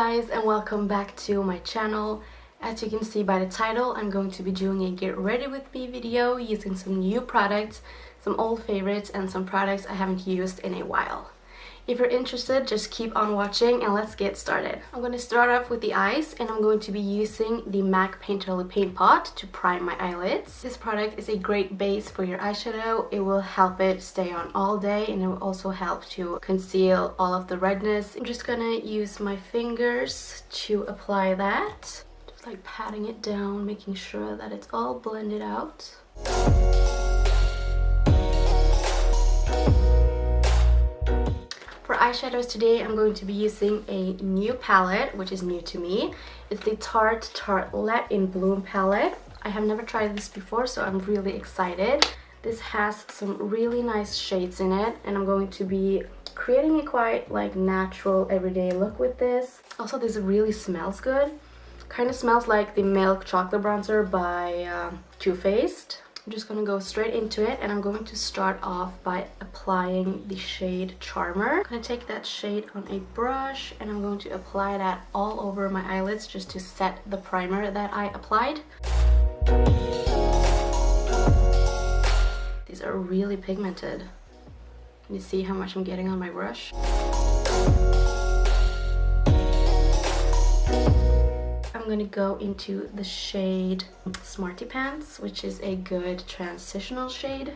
guys, and welcome back to my channel. As you can see by the title, I'm going to be doing a get ready with me video using some new products, some old favorites, and some products I haven't used in a while. If you're interested, just keep on watching and let's get started. I'm going to start off with the eyes, and I'm going to be using the MAC Painterly Paint Pot to prime my eyelids. This product is a great base for your eyeshadow. It will help it stay on all day, and it will also help to conceal all of the redness. I'm just gonna use my fingers to apply that. Just like patting it down, making sure that it's all blended out. For eyeshadows today, I'm going to be using a new palette, which is new to me. It's the Tarte Tartelette in Bloom palette. I have never tried this before, so I'm really excited. This has some really nice shades in it, and I'm going to be creating a quite like natural everyday look with this. Also, this really smells good. Kind of smells like the Milk Chocolate Bronzer by Too Faced. I'm just gonna go straight into it, and I'm going to start off by applying the shade Charmer. I'm gonna take that shade on a brush, and I'm going to apply that all over my eyelids just to set the primer that I applied. These are really pigmented. Can you see how much I'm getting on my brush? I'm gonna go into the shade Smarty Pants, which is a good transitional shade.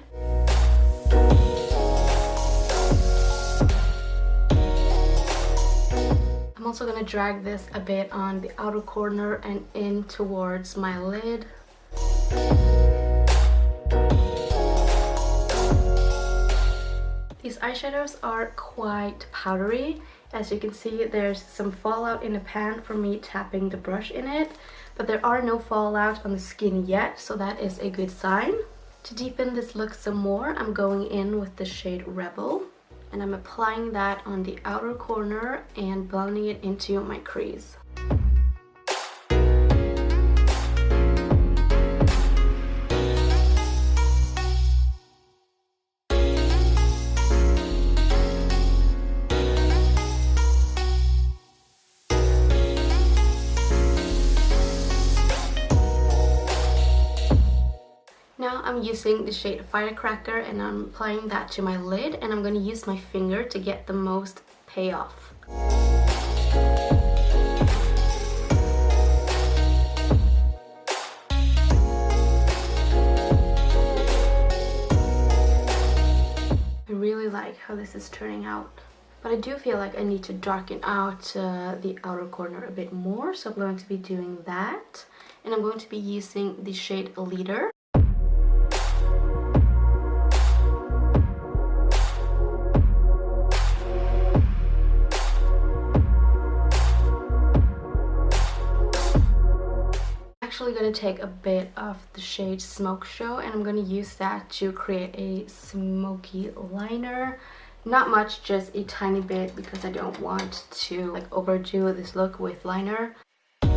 I'm also gonna drag this a bit on the outer corner and in towards my lid. These eyeshadows are quite powdery. As you can see, there's some fallout in the pan from me tapping the brush in it, but there are no fallout on the skin yet, so that is a good sign. To deepen this look some more, I'm going in with the shade Rebel, and I'm applying that on the outer corner and blending it into my crease. Now I'm using the shade Firecracker, and I'm applying that to my lid, and I'm going to use my finger to get the most payoff. I really like how this is turning out, but I do feel like I need to darken out the outer corner a bit more, so I'm going to be doing that, and I'm going to be using the shade Leader. Actually going to take a bit of the shade Smoke Show, and I'm going to use that to create a smoky liner. Not much, just a tiny bit, because I don't want to like overdo this look with liner. I'm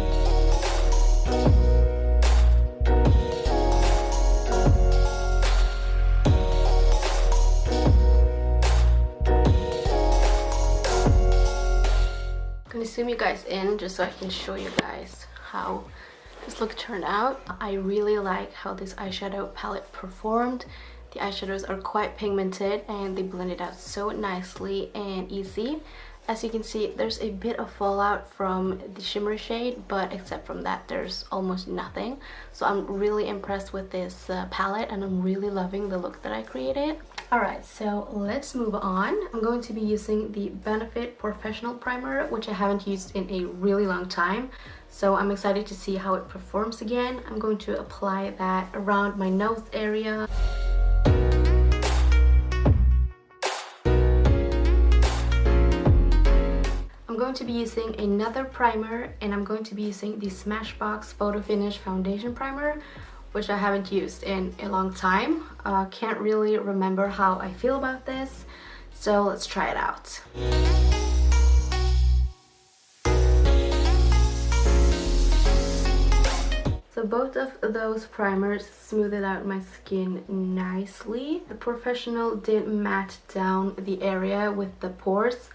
going to zoom you guys in just so I can show you guys how this look turned out. I really like how this eyeshadow palette performed. The eyeshadows are quite pigmented and they blended out so nicely and easy. As you can see, there's a bit of fallout from the shimmer shade, but except from that, there's almost nothing. So I'm really impressed with this palette, and I'm really loving the look that I created. Alright, so let's move on. I'm going to be using the Benefit Porefessional Primer, which I haven't used in a really long time. So I'm excited to see how it performs again. I'm going to apply that around my nose area. I'm going to be using another primer, and I'm going to be using the Smashbox Photo Finish Foundation Primer, which I haven't used in a long time. Can't really remember how I feel about this, so let's try it out. So both of those primers smoothed out my skin nicely. The Porefessional didn't matte down the area with the pores,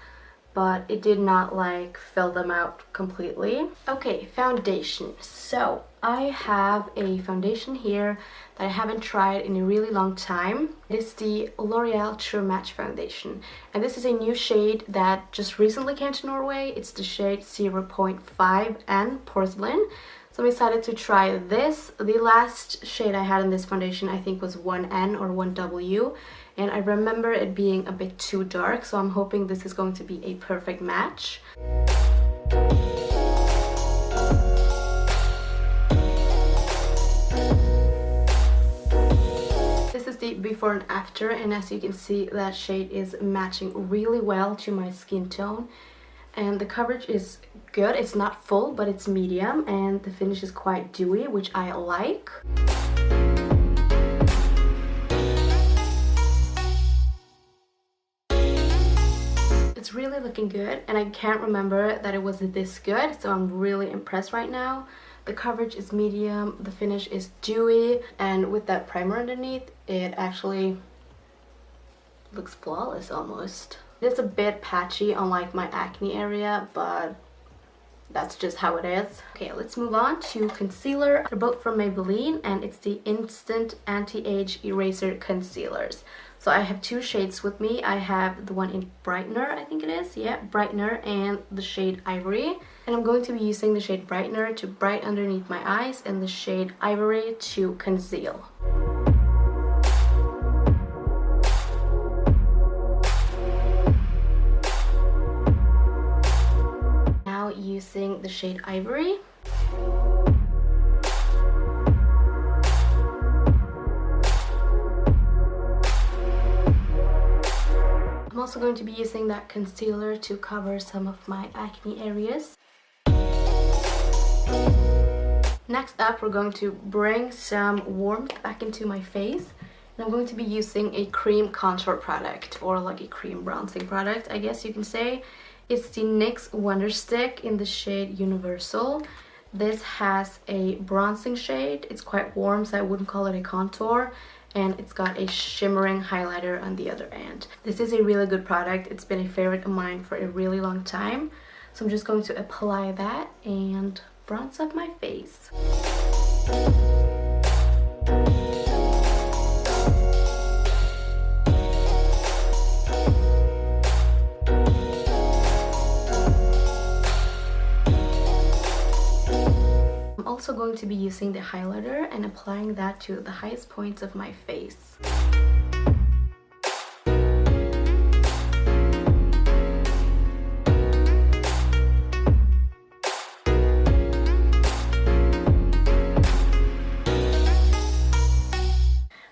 but it did not like fill them out completely. Okay, foundation. So I have a foundation here that I haven't tried in a really long time. It is the L'Oreal True Match foundation, and this is a new shade that just recently came to Norway. It's the shade 0.5N Porcelain. So I'm excited to try this. The last shade I had in this foundation I think was 1N or 1W, and I remember it being a bit too dark, so I'm hoping this is going to be a perfect match. This is the before and after, and as you can see, that shade is matching really well to my skin tone. And the coverage is good. It's not full, but it's medium, and the finish is quite dewy, which I like. It's really looking good, and I can't remember that it was this good, so I'm really impressed right now. The coverage is medium, the finish is dewy, and with that primer underneath, it actually looks flawless almost. It's a bit patchy on like my acne area, but that's just how it is. Okay, let's move on to concealer. They're both from Maybelline, and it's the Instant Anti-Age Eraser Concealers. So I have two shades with me. I have the one in Brightener, I think it is. Yeah, Brightener, and the shade Ivory. And I'm going to be using the shade Brightener to brighten underneath my eyes, and the shade Ivory to conceal. Using the shade Ivory. I'm also going to be using that concealer to cover some of my acne areas. Next up, we're going to bring some warmth back into my face. And I'm going to be using a cream contour product, or like a cream bronzing product, I guess you can say. It's the NYX Wonder Stick in the shade Universal. This has a bronzing shade. It's quite warm, so I wouldn't call it a contour. And it's got a shimmering highlighter on the other end. This is a really good product. It's been a favorite of mine for a really long time. So I'm just going to apply that and bronze up my face. Also going to be using the highlighter and applying that to the highest points of my face.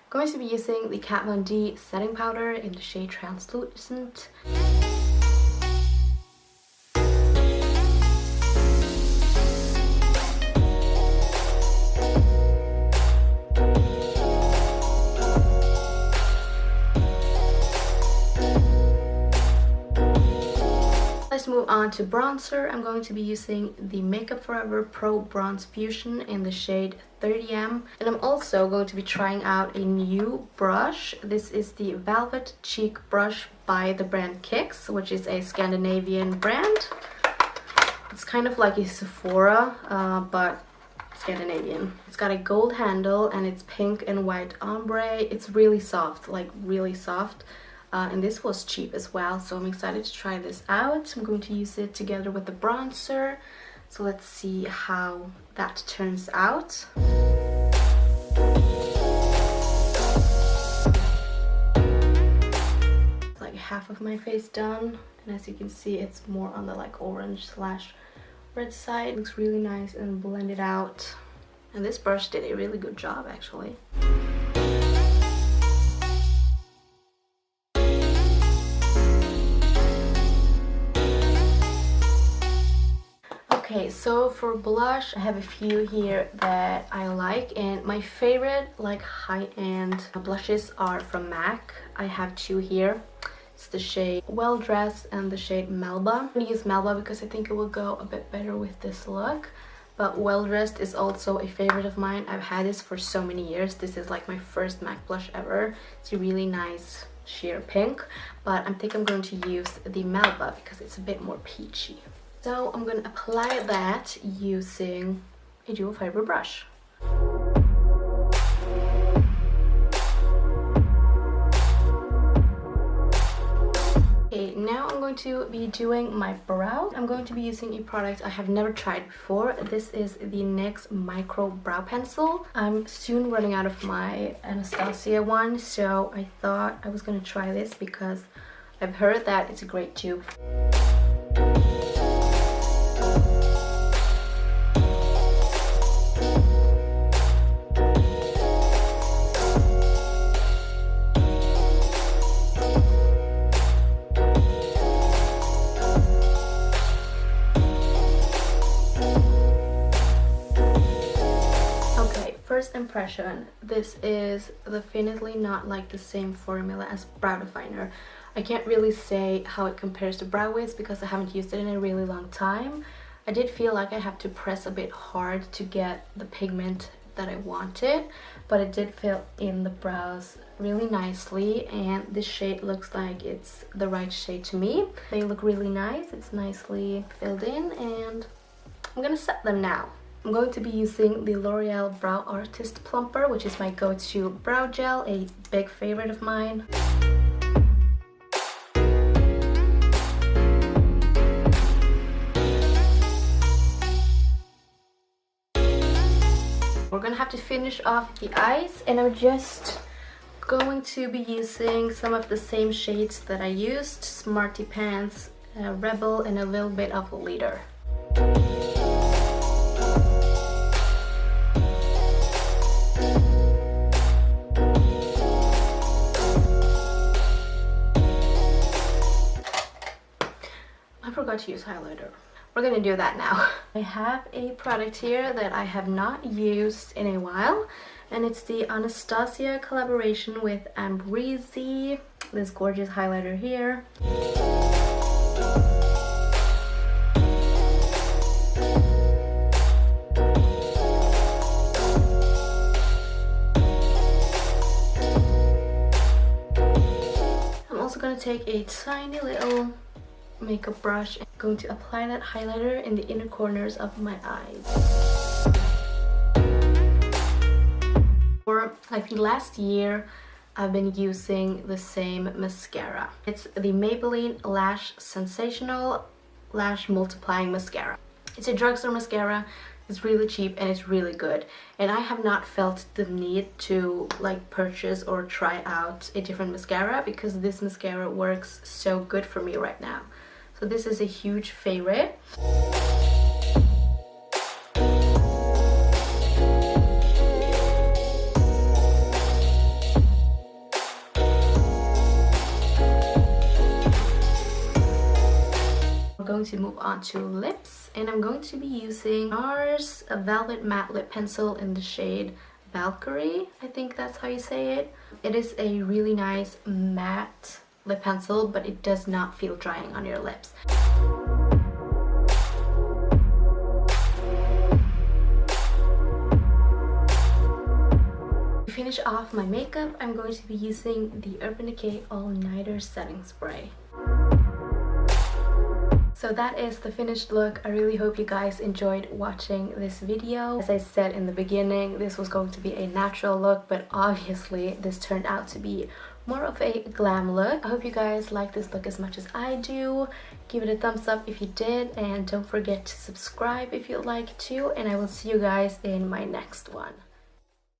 Going to be using the Kat Von D setting powder in the shade Translucent. Let's move on to bronzer. I'm going to be using the Makeup Forever Pro Bronze Fusion in the shade 30M. And I'm also going to be trying out a new brush. This is the Velvet Cheek Brush by the brand Kix, which is a Scandinavian brand. It's kind of like a Sephora, but Scandinavian. It's got a gold handle and it's pink and white ombre. It's really soft, like really soft. And this was cheap as well, so I'm excited to try this out. I'm going to use it together with the bronzer, so let's see how that turns out. It's like half of my face done, and as you can see, it's more on the like orange / red side. It looks really nice and blended out, and this brush did a really good job actually. Okay, so for blush, I have a few here that I like, and my favorite like high-end blushes are from MAC. I have two here. It's the shade Well Dressed and the shade Melba. I'm gonna use Melba because I think it will go a bit better with this look. But Well Dressed is also a favorite of mine. I've had this for so many years. This is like my first MAC blush ever. It's a really nice sheer pink, but I think I'm going to use the Melba because it's a bit more peachy. So I'm going to apply that using a dual fiber brush. Okay, now I'm going to be doing my brow. I'm going to be using a product I have never tried before. This is the NYX Micro Brow Pencil. I'm soon running out of my Anastasia one, so I thought I was going to try this because I've heard that it's a great dupe. First impression, this is definitely not like the same formula as brow definer. I can't really say how it compares to Brow Wiz because I haven't used it in a really long time. I did feel like I have to press a bit hard to get the pigment that I wanted, but it did fill in the brows really nicely, and this shade looks like it's the right shade to me. They look really nice, it's nicely filled in, and I'm gonna set them now. I'm going to be using the L'Oreal Brow Artist Plumper, which is my go-to brow gel, a big favorite of mine. We're gonna have to finish off the eyes, and I'm just going to be using some of the same shades that I used, Smarty Pants, Rebel, and a little bit of Leader. I forgot to use highlighter. We're gonna do that now. I have a product here that I have not used in a while, and it's the Anastasia collaboration with Amrezy. This gorgeous highlighter here. I'm also gonna take a tiny little makeup brush and going to apply that highlighter in the inner corners of my eyes. For like the last year, I've been using the same mascara. It's the Maybelline Lash Sensational Lash Multiplying Mascara. It's a drugstore mascara. It's really cheap and it's really good, and I have not felt the need to like purchase or try out a different mascara because this mascara works so good for me right now. So this is a huge favorite. We're going to move on to lips, and I'm going to be using NARS Velvet Matte Lip Pencil in the shade Valkyrie. I think that's how you say it. It is a really nice matte lip pencil, but it does not feel drying on your lips. To finish off my makeup, I'm going to be using the Urban Decay All Nighter Setting Spray. So that is the finished look. I really hope you guys enjoyed watching this video. As I said in the beginning, this was going to be a natural look, but obviously this turned out to be more of a glam look. I hope you guys like this look as much as I do. Give it a thumbs up if you did, and don't forget to subscribe if you'd like to, and I will see you guys in my next one.